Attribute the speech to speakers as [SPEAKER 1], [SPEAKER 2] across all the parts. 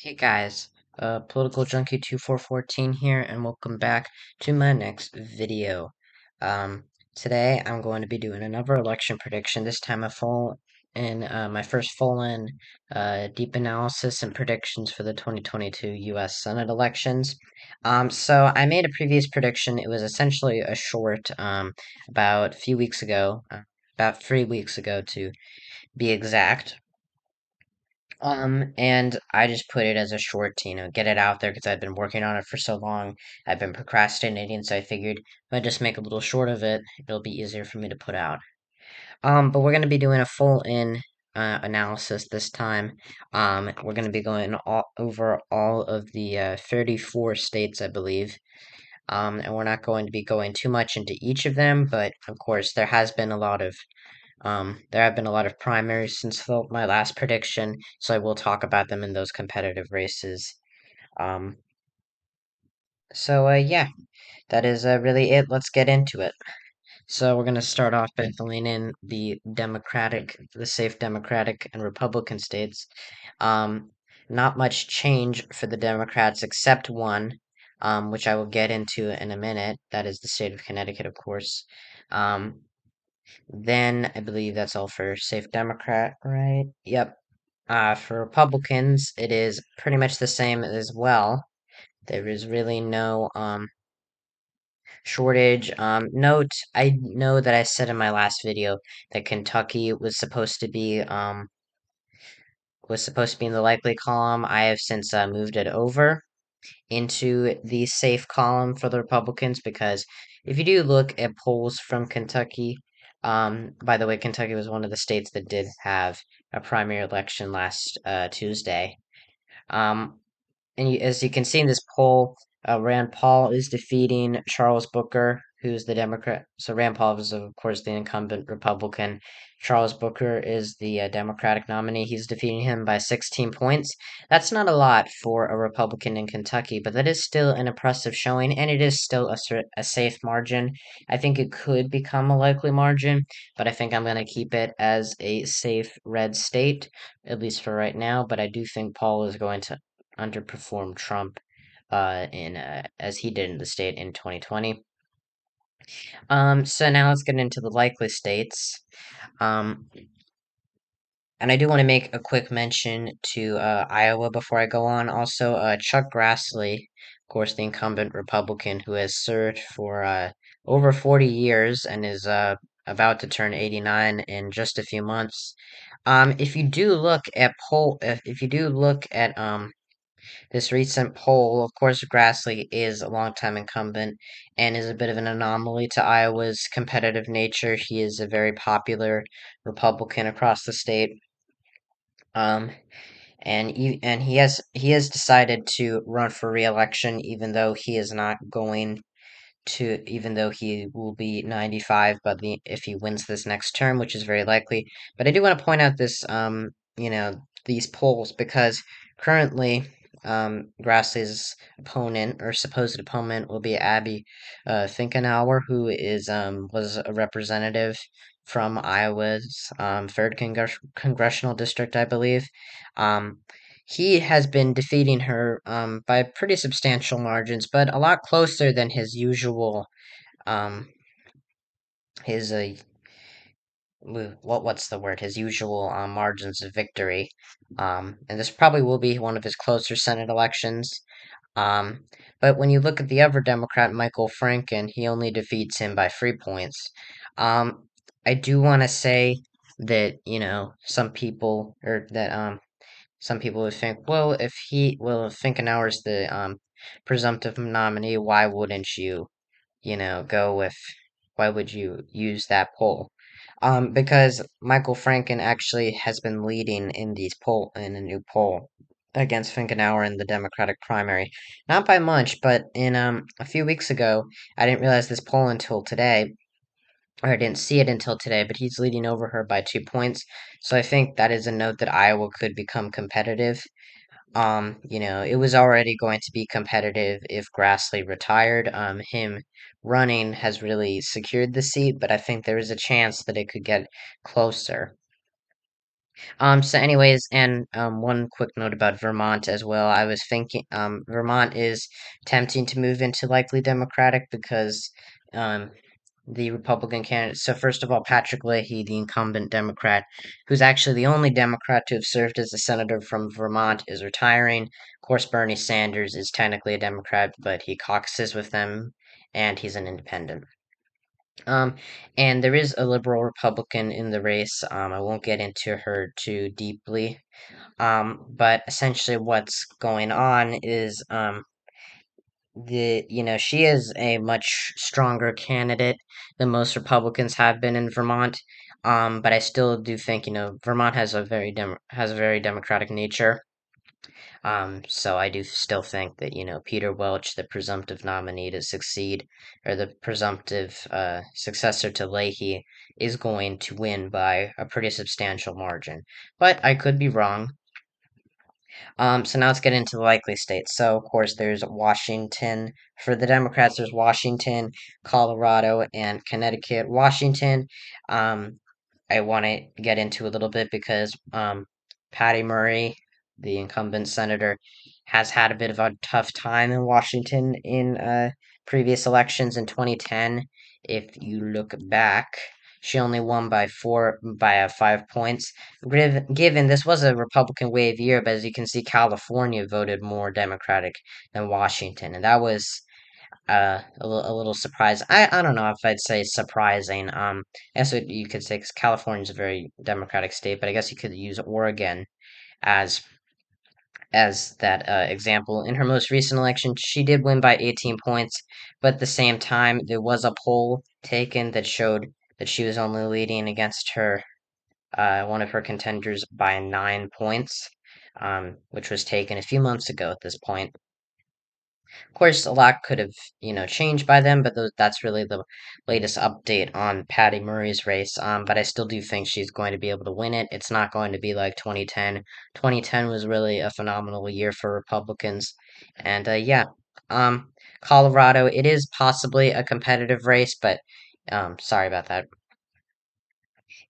[SPEAKER 1] Hey guys, Political Junkie 2414 here, and welcome back to my next video. Um, Today I'm going to be doing another election prediction. This time my first full-in, deep analysis and predictions for the 2022 U.S. Senate elections. So I made a previous prediction. It was essentially a short, about 3 weeks ago to be exact. And I just put it as a short to, get it out there because I've been working on it for so long. I've been procrastinating, so I figured if I just make a little short of it, it'll be easier for me to put out. But we're gonna be doing a full-in analysis this time. We're gonna be going over all of the 34 states, I believe. And we're not going to be going too much into each of them, but of course there have been a lot of primaries since my last prediction, so I will talk about them in those competitive races. Um, yeah, that is really it. Let's get into it. So we're going to start off by filling in the safe Democratic and Republican states. Um, Not much change for the Democrats except one, which I will get into in a minute. That is the state of Connecticut, of course. Um, Then I believe that's all for safe Democrat, right? Yep. For Republicans, it is pretty much the same as well. There is really no shortage. Note, I know that I said in my last video that Kentucky was supposed to be in the likely column. I have since moved it over into the safe column for the Republicans because if you do look at polls from Kentucky, by the way, Kentucky was one of the states that did have a primary election last Tuesday. Um, as you can see in this poll, Rand Paul is defeating Charles Booker, who's the Democrat. So Rand Paul is, of course, the incumbent Republican. Charles Booker is the Democratic nominee. He's defeating him by 16 points. That's not a lot for a Republican in Kentucky, but that is still an impressive showing, and it is still a safe margin. I think it could become a likely margin, but I think I'm going to keep it as a safe red state, at least for right now. But I do think Paul is going to underperformed Trump in as he did in the state in 2020. So now let's get into the likely states. Um, and I do want to make a quick mention to Iowa before I go on. Also, Chuck Grassley, of course, the incumbent Republican who has served for over 40 years and is about to turn 89 in just a few months. If you do look at if you do look at this recent poll, of course, Grassley is a longtime incumbent and is a bit of an anomaly to Iowa's competitive nature. He is a very popular Republican across the state. Um, and he has decided to run for re-election, even though he will be 95, but if he wins this next term, which is very likely. But I do want to point out these polls because currently, Grassley's opponent or supposed opponent will be Abby Finkenauer, who was a representative from Iowa's third congressional district, I believe. Um, he has been defeating her by pretty substantial margins, but a lot closer than his usual um his what's the word his usual margins of victory. And this probably will be one of his closer Senate elections. um but when you look at the other Democrat, Michael Franken, he only defeats him by 3 points. I do want to say that some people would think, well, if Finkenauer is the presumptive nominee, why would you use that poll? Because Michael Franken actually has been leading in a new poll against Finkenauer in the Democratic primary. Not by much, but in a few weeks ago, I didn't realize this poll until today, or I didn't see it until today, but he's leading over her by 2 points. So I think that is a note that Iowa could become competitive. It was already going to be competitive if Grassley retired. Him running has really secured the seat, but I think there is a chance that it could get closer. So anyways, and one quick note about Vermont as well. I was thinking, Vermont is tempting to move into likely Democratic because, um, the Republican candidate. So first of all, Patrick Leahy, the incumbent Democrat, who's actually the only Democrat to have served as a senator from Vermont, is retiring. Of course, Bernie Sanders is technically a Democrat, but he caucuses with them, and he's an independent. Um, and there is a liberal Republican in the race. I won't get into her too deeply. But essentially, what's going on is she is a much stronger candidate than most Republicans have been in Vermont. But I still do think Vermont has a has a very democratic nature. So I do still think that Peter Welch, the presumptive nominee to succeed, or the presumptive successor to Leahy, is going to win by a pretty substantial margin. But I could be wrong. So now let's get into the likely states. So, of course, there's Washington. For the Democrats, there's Washington, Colorado, and Connecticut. Washington, um, I want to get into a little bit because Patty Murray, the incumbent senator, has had a bit of a tough time in Washington in previous elections in 2010. If you look back, she only won by 5 points. Given this was a Republican wave year, but as you can see, California voted more Democratic than Washington, and that was a little surprise. I don't know if I'd say surprising. I guess what you could say because California is a very Democratic state, but I guess you could use Oregon as that example. In her most recent election, she did win by 18 points, but at the same time, there was a poll taken that showed that she was only leading against her one of her contenders by 9 points, which was taken a few months ago at this point. Of course, a lot could have, changed by then, but that's really the latest update on Patty Murray's race. But I still do think she's going to be able to win it. It's not going to be like 2010. 2010 was really a phenomenal year for Republicans. And yeah, um, Colorado, it is possibly a competitive race, but sorry about that.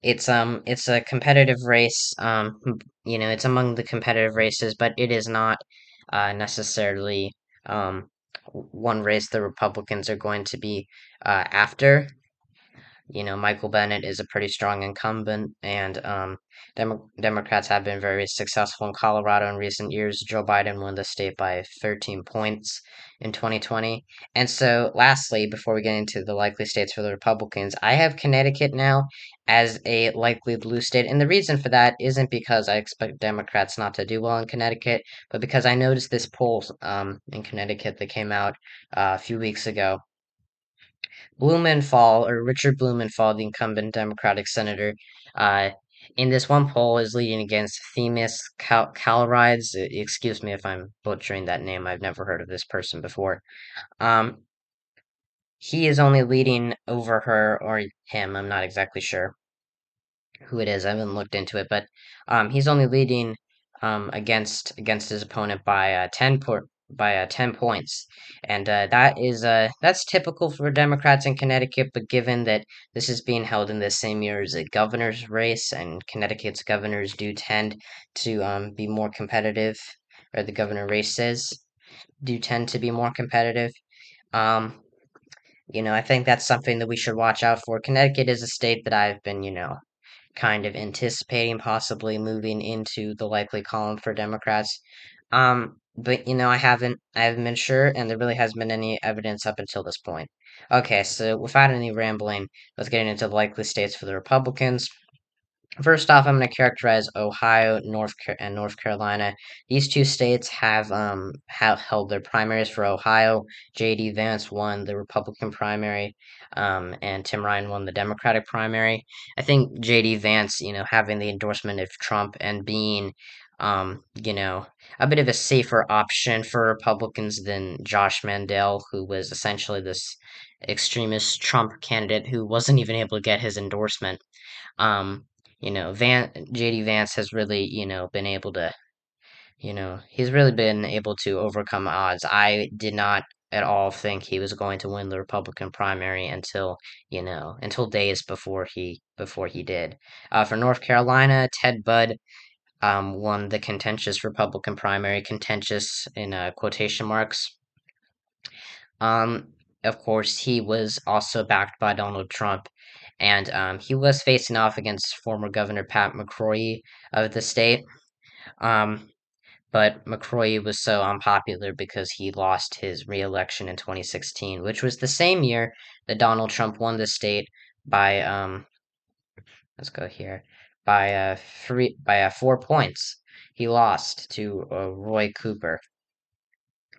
[SPEAKER 1] It's a competitive race. It's among the competitive races, but it is not necessarily one race the Republicans are going to be after. Michael Bennet is a pretty strong incumbent, and Democrats have been very successful in Colorado in recent years. Joe Biden won the state by 13 points in 2020. And so, lastly, before we get into the likely states for the Republicans, I have Connecticut now as a likely blue state. And the reason for that isn't because I expect Democrats not to do well in Connecticut, but because I noticed this poll in Connecticut that came out a few weeks ago. Blumenthal, or Richard Blumenthal, the incumbent Democratic senator, uh, in this one poll is leading against Themis Calrides. Excuse me if I'm butchering that name. I've never heard of this person before. Um, he is only leading over her or him. I'm not exactly sure who it is. I haven't looked into it, but he's only leading against his opponent by 10 points, and that's typical for Democrats in Connecticut. But given that this is being held in the same year as a governor's race, and Connecticut's governors do tend to be more competitive, or the governor races do tend to be more competitive. Um, I think that's something that we should watch out for. Connecticut is a state that I've been, kind of anticipating possibly moving into the likely column for Democrats. But I haven't been sure, and there really hasn't been any evidence up until this point. Okay, so without any rambling, let's get into the likely states for the Republicans. First off, I'm going to characterize Ohio, and North Carolina. These two states have held their primaries. For Ohio, J.D. Vance won the Republican primary, and Tim Ryan won the Democratic primary. I think J.D. Vance, having the endorsement of Trump and being, a bit of a safer option for Republicans than Josh Mandel, who was essentially this extremist Trump candidate who wasn't even able to get his endorsement. um, JD Vance has really, he's really been able to overcome odds. I did not at all think he was going to win the Republican primary until, until days before he did. For North Carolina, Ted Budd won the contentious Republican primary, contentious in quotation marks. Um, of course, he was also backed by Donald Trump, and he was facing off against former Governor Pat McCrory of the state. Um, but McCrory was so unpopular because he lost his reelection in 2016, which was the same year that Donald Trump won the state by let's go here, by 4 points. He lost to Roy Cooper.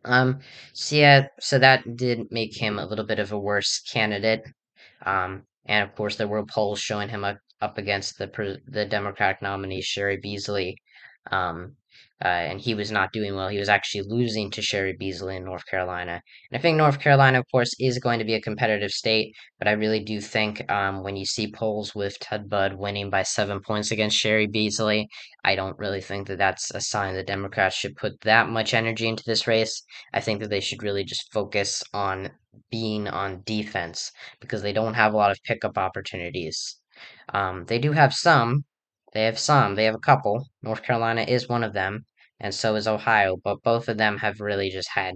[SPEAKER 1] Um, so that did make him a little bit of a worse candidate. And of course, there were polls showing him up against the Democratic nominee Sherry Beasley, um, and he was not doing well. He was actually losing to Sherry Beasley in North Carolina. And I think North Carolina, of course, is going to be a competitive state, but I really do think when you see polls with Ted Budd winning by 7 points against Sherry Beasley, I don't really think that that's a sign the Democrats should put that much energy into this race. I think that they should really just focus on being on defense because they don't have a lot of pickup opportunities. They do have some. They have some. They have a couple. North Carolina is one of them, and so is Ohio. But both of them have really just had,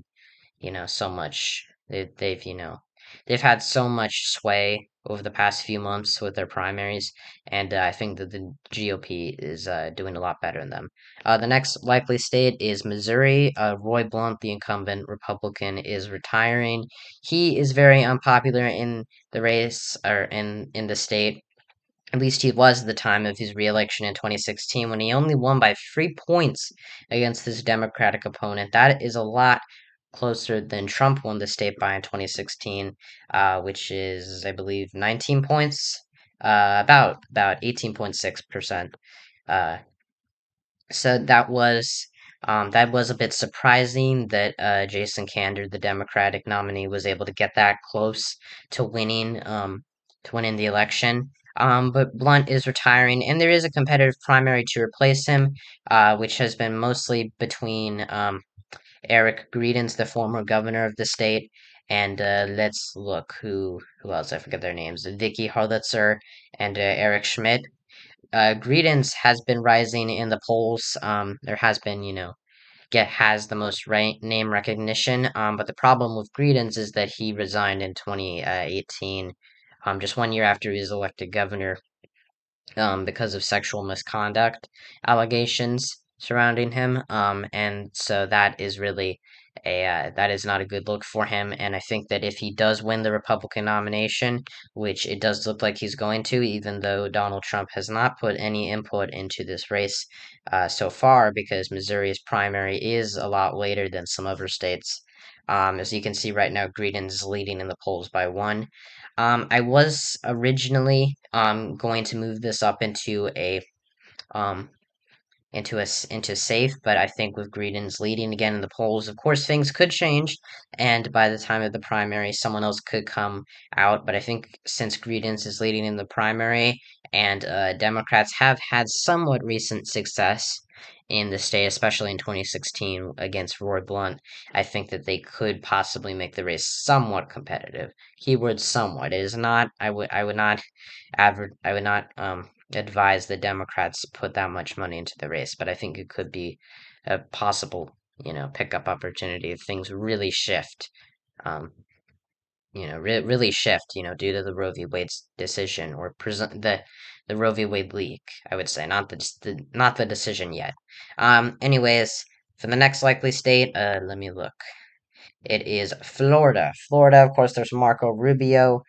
[SPEAKER 1] so much. They've had so much sway over the past few months with their primaries, and I think that the GOP is doing a lot better than them. The next likely state is Missouri. Roy Blunt, the incumbent Republican, is retiring. He is very unpopular in the race or in the state. At least he was at the time of his reelection in 2016 when he only won by 3 points against his Democratic opponent. That is a lot closer than Trump won the state by in 2016, which is, I believe, 19 points, about 18.6%. Uh, so that was a bit surprising that Jason Kander, the Democratic nominee, was able to get that close to winning the election. But Blunt is retiring, and there is a competitive primary to replace him, which has been mostly between Eric Greedens, the former governor of the state, and let's look who else. I forget their names. Vicky Harlitzer and Eric Schmidt. Greedens has been rising in the polls. There has been, get has the most name recognition. But the problem with Greedens is that he resigned in 2018, just 1 year after he was elected governor, because of sexual misconduct allegations surrounding him. And so that is not a good look for him. And I think that if he does win the Republican nomination, which it does look like he's going to, even though Donald Trump has not put any input into this race so far, because Missouri's primary is a lot later than some other states. As you can see right now, Greedens is leading in the polls by one. I was originally going to move this up um into safe, but I think with Greedens leading again in the polls, of course things could change, and by the time of the primary, someone else could come out. But I think since Greedens is leading in the primary, and Democrats have had somewhat recent success in the state, especially in 2016 against Roy Blunt, I think that they could possibly make the race somewhat competitive. Keyword somewhat. It is not. I would not I would not advise the Democrats put that much money into the race, but I think it could be a possible, pickup opportunity if things really shift. Um, really shift, due to the Roe v. Wade's decision or the Roe v. Wade leak. I would say not the decision yet. Anyways, for the next likely state, let me look. It is Florida. Florida, of course, there's Marco Rubio,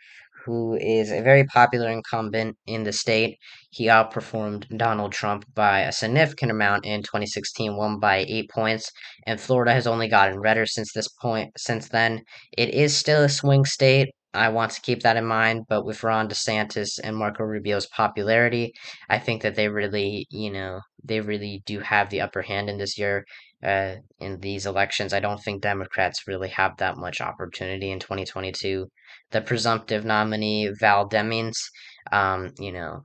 [SPEAKER 1] who is a very popular incumbent in the state. He outperformed Donald Trump by a significant amount in 2016, won by 8 points, and Florida has only gotten redder since then. It is still a swing state. I want to keep that in mind, but with Ron DeSantis and Marco Rubio's popularity, I think that they really do have the upper hand in this year in these elections. I don't think Democrats really have that much opportunity in 2022. The presumptive nominee, Val Demings, um, you know,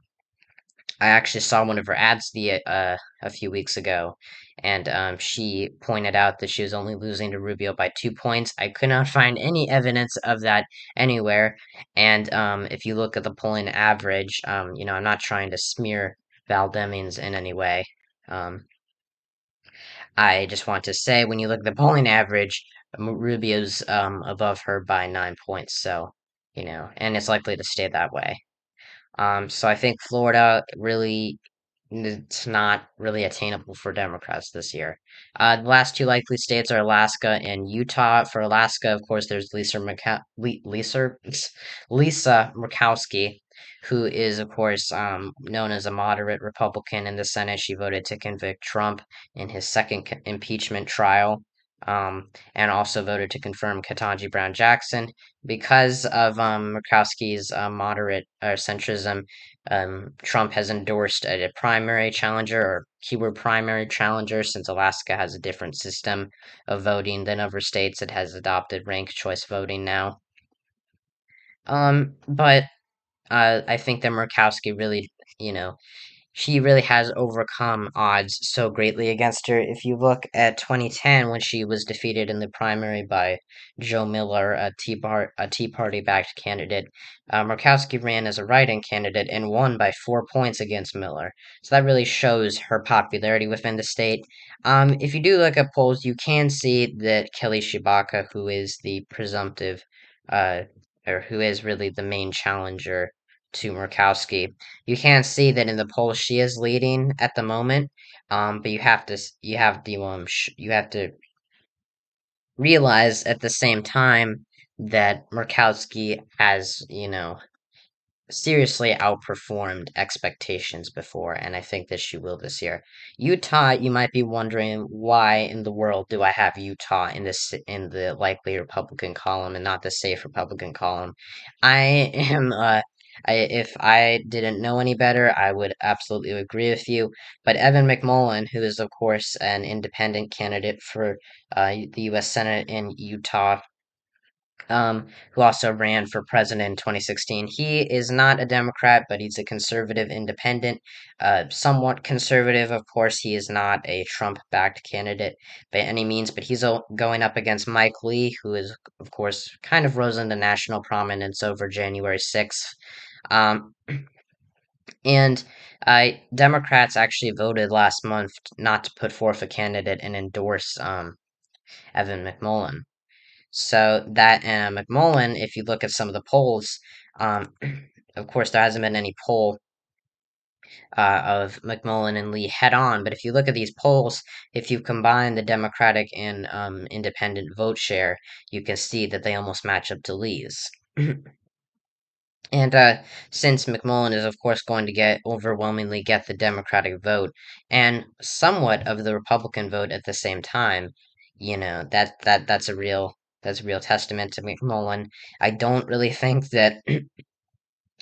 [SPEAKER 1] I actually saw one of her ads a few weeks ago, and she pointed out that she was only losing to Rubio by 2 points. I could not find any evidence of that anywhere. And if you look at the polling average, I'm not trying to smear Val Demings in any way. Um, I just want to say when you look at the polling average, Rubio's above her by 9 points. So, and it's likely to stay that way. So I think Florida really it's not really attainable for Democrats this year. The last two likely states are Alaska and Utah. For Alaska, of course, there's Lisa Murkowski, who is, of course, known as a moderate Republican in the Senate. She voted to convict Trump in his second impeachment trial, and also voted to confirm Ketanji Brown Jackson. Because of Murkowski's moderate centrism, Trump has endorsed a primary challenger or keyword primary challenger since Alaska has a different system of voting than other states. It has adopted ranked choice voting now. But I think that Murkowski really, you know, she really has overcome odds so greatly against her. If you look at 2010, when she was defeated in the primary by Joe Miller, a Tea Party backed candidate, Murkowski ran as a write in candidate and won by 4 points against Miller. So that really shows her popularity within the state. If you do look at polls, you can see that Kelly Shibaka, who is the presumptive, uh, or who is really the main challenger to Murkowski, you can see that in the polls she is leading at the moment. But you have to realize at the same time that Murkowski has, seriously outperformed expectations before, and I think that she will this year. Utah, you might be wondering why in the world do I have Utah in the likely Republican column and not the safe Republican column? I am if I didn't know any better, I would absolutely agree with you. But Evan McMullin, who is of course an independent candidate for the U.S. Senate in Utah, who also ran for president in 2016. He is not a Democrat, but he's a conservative independent, somewhat conservative. Of course, he is not a Trump backed candidate by any means, but he's going up against Mike Lee, who is, of course, kind of rose into national prominence over January 6th. Um, and Democrats actually voted last month not to put forth a candidate and endorse Evan McMullin. So that McMullin, if you look at some of the polls, of course there hasn't been any poll of McMullin and Lee head on, but if you look at these polls, if you combine the Democratic and independent vote share, you can see that they almost match up to Lee's. And since McMullin is, of course, going to overwhelmingly get the Democratic vote and somewhat of the Republican vote at the same time, that's a real testament to McMullin. I don't really think that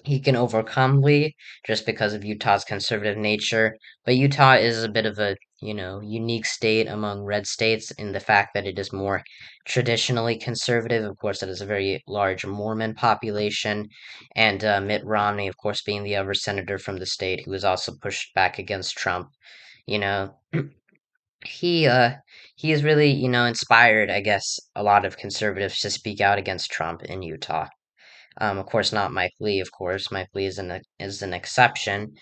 [SPEAKER 1] he can overcome Lee just because of Utah's conservative nature. But Utah is a bit of a, unique state among red states in the fact that it is more traditionally conservative. Of course, it has a very large Mormon population, and Mitt Romney, of course, being the other senator from the state who has also pushed back against Trump. You know, he uh he has really, inspired, I guess, a lot of conservatives to speak out against Trump in Utah. Of course, not Mike Lee. Of course, Mike Lee is an exception.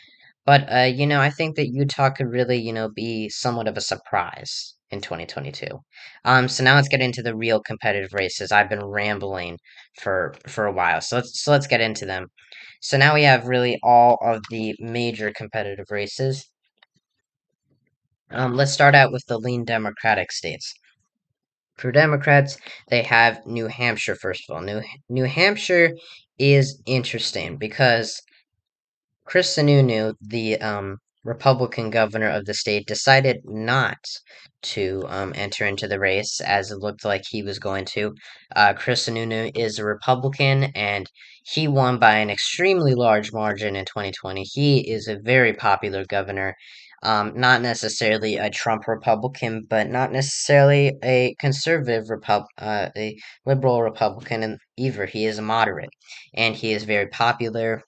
[SPEAKER 1] But I think that Utah could really, be somewhat of a surprise in 2022. So now let's get into the real competitive races. I've been rambling for a while, so let's get into them. So now we have really all of the major competitive races. Let's start out with the lean Democratic states. For Democrats, they have New Hampshire first of all. New Hampshire is interesting because Chris Sununu, the Republican governor of the state, decided not to enter into the race as it looked like he was going to. Chris Sununu is a Republican and he won by an extremely large margin in 2020. He is a very popular governor. Not necessarily a Trump Republican, but not necessarily a conservative a liberal Republican either. He is a moderate, and he is very popular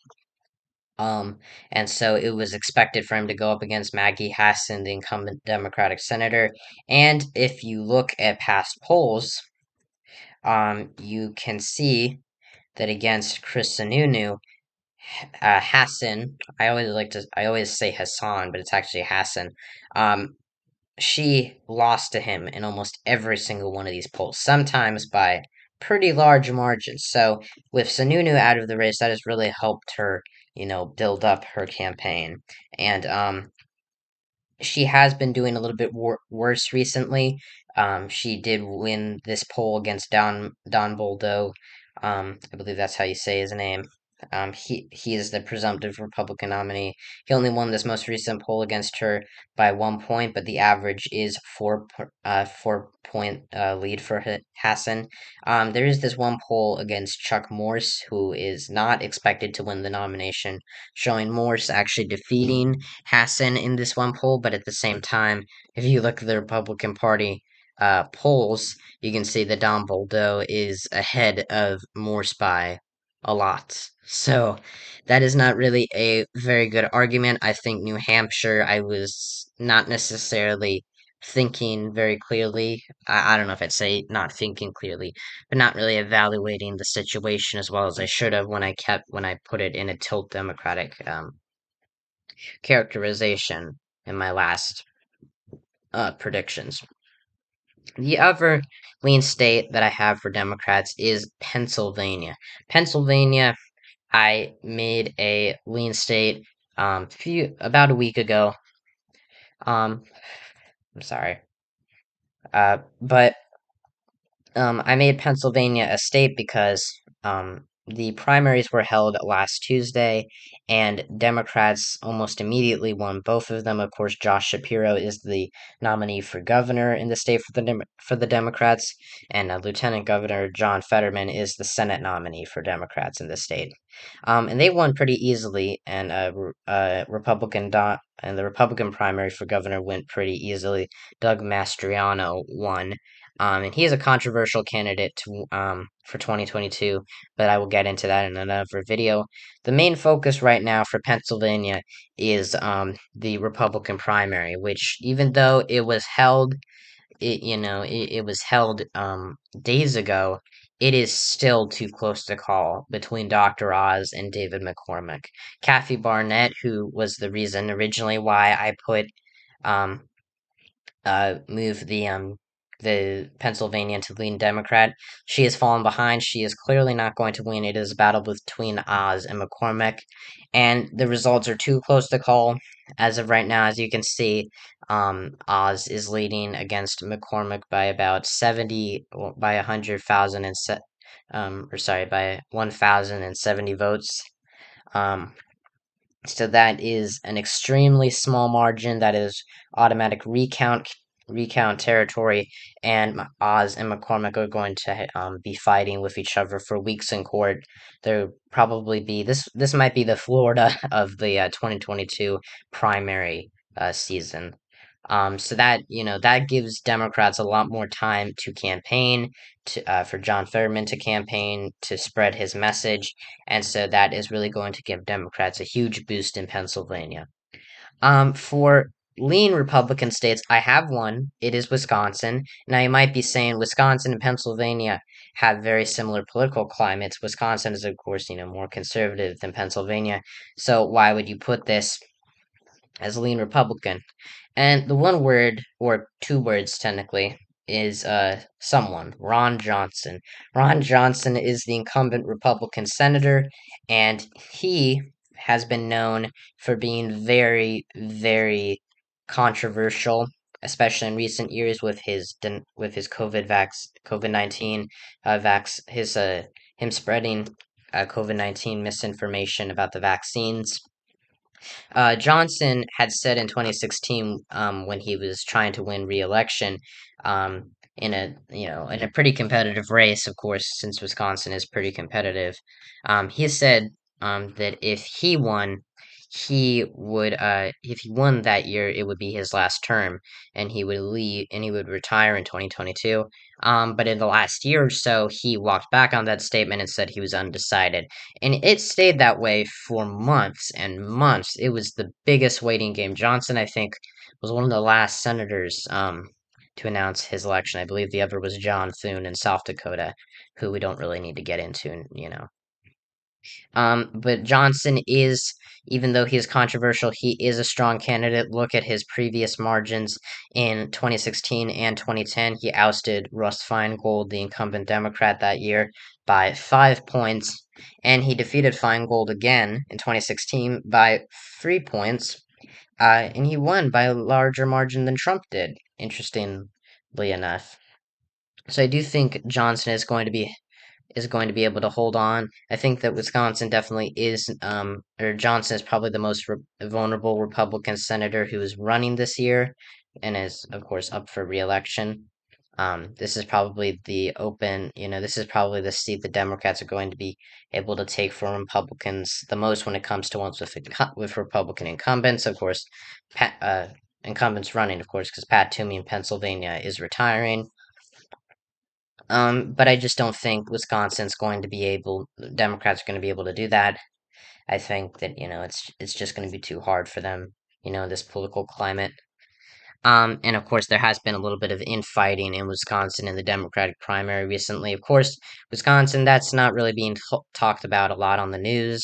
[SPEAKER 1] Um, and so it was expected for him to go up against Maggie Hassan, the incumbent Democratic senator. And if you look at past polls, you can see that against Chris Sununu, Hassan, I always say Hassan, but it's actually Hassan. Um, she lost to him in almost every single one of these polls, sometimes by pretty large margins. So with Sununu out of the race, that has really helped her, build up her campaign. And she has been doing a little bit worse recently. She did win this poll against Don Boldo. I believe that's how you say his name. He is the presumptive Republican nominee. He only won this most recent poll against her by 1 point, but the average is 4 point lead for Hassan. There is this one poll against Chuck Morse, who is not expected to win the nomination, showing Morse actually defeating Hassan in this one poll, but at the same time, if you look at the Republican Party polls, you can see that Don Boldo is ahead of Morse by a lot. So that is not really a very good argument. I think New Hampshire, I was not necessarily thinking very clearly. I don't know if I'd say not thinking clearly, but not really evaluating the situation as well as I should have when I put it in a tilt Democratic characterization in my last predictions. The other lean state that I have for Democrats is Pennsylvania. Pennsylvania, I made a lean state about a week ago. I'm sorry. But I made Pennsylvania a state because the primaries were held last Tuesday, and Democrats almost immediately won both of them. Of course, Josh Shapiro is the nominee for governor in the state for the Democrats, and Lieutenant Governor John Fetterman is the Senate nominee for Democrats in the state. And they won pretty easily, and and the Republican primary for governor went pretty easily. Doug Mastriano won. And he is a controversial candidate for 2022, but I will get into that in another video. The main focus right now for Pennsylvania is the Republican primary, which even though it was held days ago, it is still too close to call between Dr. Oz and David McCormick. Kathy Barnett, who was the reason originally why I put um, move the Pennsylvania to lean Democrat. She has fallen behind. She is clearly not going to win. It is a battle between Oz and McCormick, and the results are too close to call. As of right now, as you can see, Oz is leading against McCormick by about 70, by 100,000 or sorry, by 1,070 votes. Um, so that is an extremely small margin. That is automatic recount territory, and Oz and McCormick are going to be fighting with each other for weeks in court. There probably be this. This might be the Florida of the 2022 primary season. So that that gives Democrats a lot more time to campaign, for John Fetterman to campaign to spread his message, and so that is really going to give Democrats a huge boost in Pennsylvania. For lean Republican states, I have one. It is Wisconsin. Now you might be saying Wisconsin and Pennsylvania have very similar political climates. Wisconsin is, of course, more conservative than Pennsylvania. So why would you put this as a lean Republican? And the one word, or two words technically, is someone, Ron Johnson. Ron Johnson is the incumbent Republican senator, and he has been known for being very, very controversial, especially in recent years with his COVID-19 him spreading COVID-19 misinformation about the vaccines. Johnson had said in 2016, when he was trying to win re-election, in a pretty competitive race, of course, since Wisconsin is pretty competitive, he said that if he won, he would if he won that year, it would be his last term, and he would leave and he would retire in 2022. But in the last year or so, he walked back on that statement and said he was undecided, and it stayed that way for months and months. It was the biggest waiting game. Johnson, I think, was one of the last senators to announce his election. I believe the other was John Thune in South Dakota, who we don't really need to get into, you know. But Johnson is, even though he is controversial, he is a strong candidate. Look at his previous margins in 2016 and 2010. He ousted Russ Feingold, the incumbent Democrat that year, by 5 points, and he defeated Feingold again in 2016 by 3 points, and he won by a larger margin than Trump did, interestingly enough. So I do think Johnson is going to be able to hold on. I think that Wisconsin definitely is, or Johnson is probably the most vulnerable Republican senator who is running this year and is, of course, up for reelection. This is probably this is probably the seat the Democrats are going to be able to take from Republicans the most when it comes to ones with Republican incumbents. Of course, incumbents running, of course, because Pat Toomey in Pennsylvania is retiring. But I just don't think Democrats are going to be able to do that. I think that, it's just going to be too hard for them, this political climate. And of course, there has been a little bit of infighting in Wisconsin in the Democratic primary recently. Of course, Wisconsin, that's not really being talked about a lot on the news,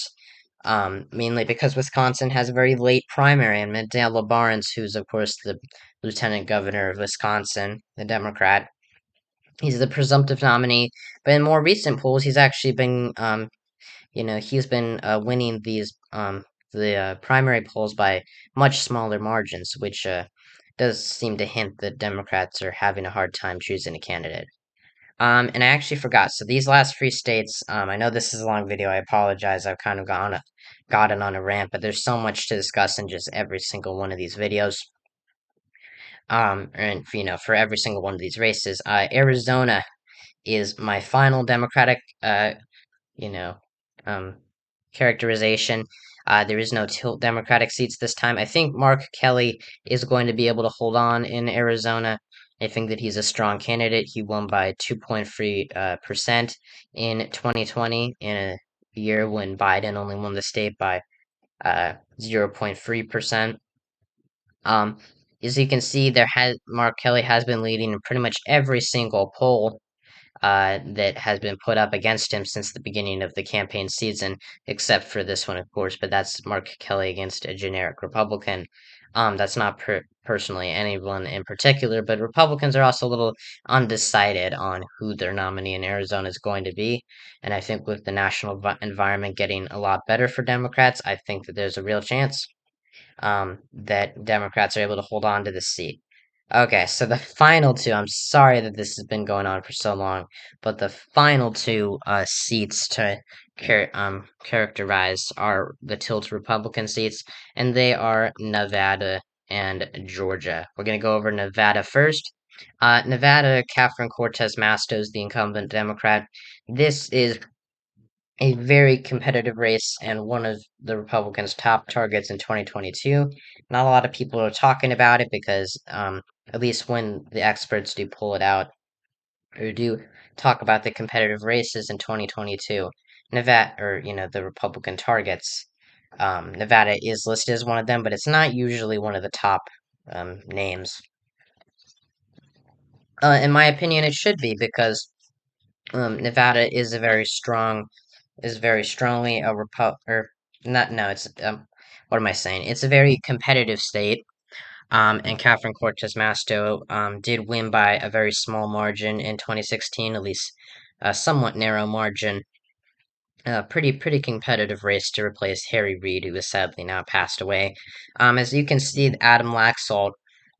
[SPEAKER 1] mainly because Wisconsin has a very late primary, and Mandela Barnes, who's, of course, the lieutenant governor of Wisconsin, the Democrat, he's the presumptive nominee, but in more recent polls, he's actually been, he's been winning the primary polls by much smaller margins, which does seem to hint that Democrats are having a hard time choosing a candidate. And I actually forgot. So these last three states, I know this is a long video. I apologize. I've kind of gotten on a rant, but there's so much to discuss in just every single one of these videos. And for every single one of these races, Arizona is my final Democratic, you know, um, characterization. There is no tilt Democratic seats this time. I think Mark Kelly is going to be able to hold on in Arizona. I think that he's a strong candidate. He won by 2.3% in 2020 in a year when Biden only won the state by 0.3%. Um, as you can see, Mark Kelly has been leading in pretty much every single poll that has been put up against him since the beginning of the campaign season, except for this one, of course, but that's Mark Kelly against a generic Republican. That's not personally anyone in particular, but Republicans are also a little undecided on who their nominee in Arizona is going to be. And I think with the national environment getting a lot better for Democrats, I think that there's a real chance that Democrats are able to hold on to the seat. Okay, so the final two, I'm sorry that this has been going on for so long, but the final two seats to characterize are the tilt Republican seats, and they are Nevada and Georgia. We're going to go over Nevada first. Nevada, Catherine Cortez Masto is the incumbent Democrat. This is a very competitive race and one of the Republicans' top targets in 2022. Not a lot of people are talking about it because, at least when the experts do pull it out or do talk about the competitive races in 2022, Nevada, or the Republican targets, Nevada is listed as one of them, but it's not usually one of the top names. In my opinion, it should be because Nevada is very strongly a or not. No, it's what am I saying? It's a very competitive state. And Catherine Cortez Masto did win by a very small margin in 2016, at least a somewhat narrow margin. Pretty competitive race to replace Harry Reid, who has sadly now passed away. As you can see, Adam Laxalt,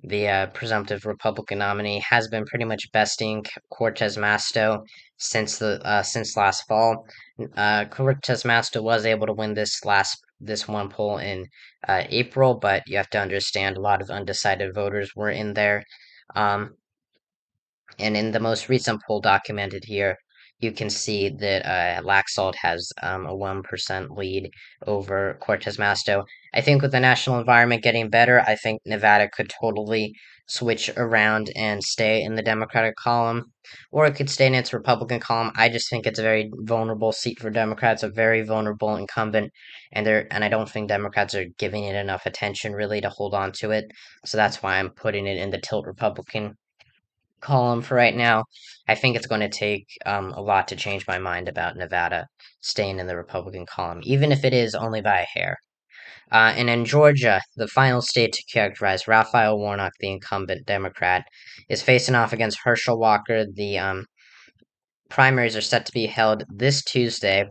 [SPEAKER 1] the presumptive Republican nominee, has been pretty much besting Cortez Masto since last fall. Cortez Masto was able to win this one poll in April, but you have to understand a lot of undecided voters were in there. And in the most recent poll documented here, you can see that Laxalt has a 1% lead over Cortez Masto. I think with the national environment getting better, I think Nevada could totally switch around and stay in the Democratic column, or it could stay in its Republican column. I just think it's a very vulnerable seat for Democrats, a very vulnerable incumbent, and I don't think Democrats are giving it enough attention really to hold on to it. So that's why I'm putting it in the tilt Republican column for right now. I think it's going to take a lot to change my mind about Nevada staying in the Republican column, even if it is only by a hair. And in Georgia, the final state to characterize, Raphael Warnock, the incumbent Democrat, is facing off against Herschel Walker. The primaries are set to be held this Tuesday,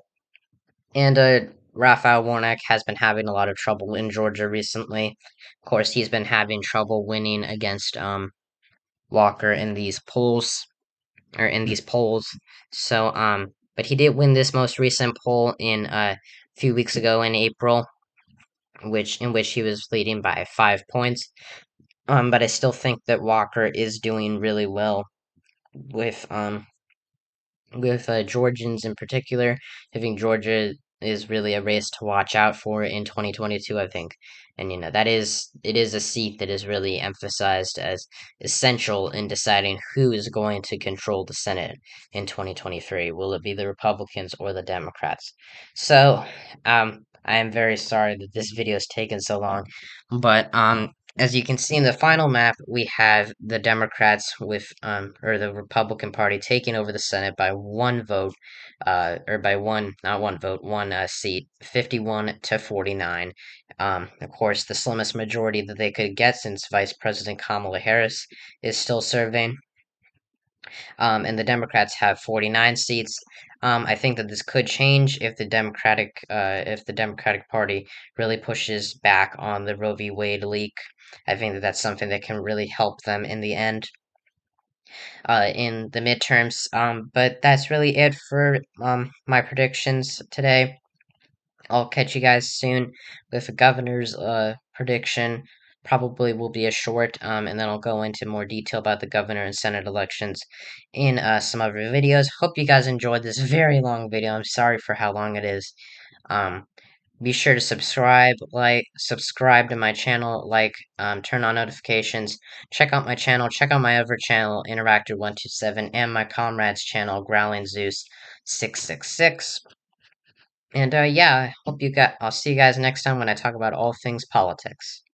[SPEAKER 1] and Raphael Warnock has been having a lot of trouble in Georgia recently. Of course, he's been having trouble winning against Walker in these polls or in these polls. So, but he did win this most recent poll in a few weeks ago in April, which he was leading by 5 points. But I still think that Walker is doing really well with Georgians in particular. I think Georgia is really a race to watch out for in 2022, I think. And it is a seat that is really emphasized as essential in deciding who is going to control the Senate in 2023. Will it be the Republicans or the Democrats? So, I am very sorry that this video has taken so long, but as you can see in the final map, we have the Democrats or the Republican Party taking over the Senate by one vote, or by one, not one vote, one seat, 51 to 49. Of course, the slimmest majority that they could get since Vice President Kamala Harris is still serving. And the Democrats have 49 seats. I think that this could change if if the Democratic Party really pushes back on the Roe v. Wade leak. I think that that's something that can really help them in the end, in the midterms. But that's really it for my predictions today. I'll catch you guys soon with the governor's prediction. Probably will be a short, and then I'll go into more detail about the governor and senate elections in some other videos. Hope you guys enjoyed this very long video. I'm sorry for how long it is. Um, be sure to subscribe to my channel, turn on notifications, check out my channel, check out my other channel, Interactor127, and my comrade's channel, Growling Zeus 666. And yeah, I'll see you guys next time when I talk about all things politics.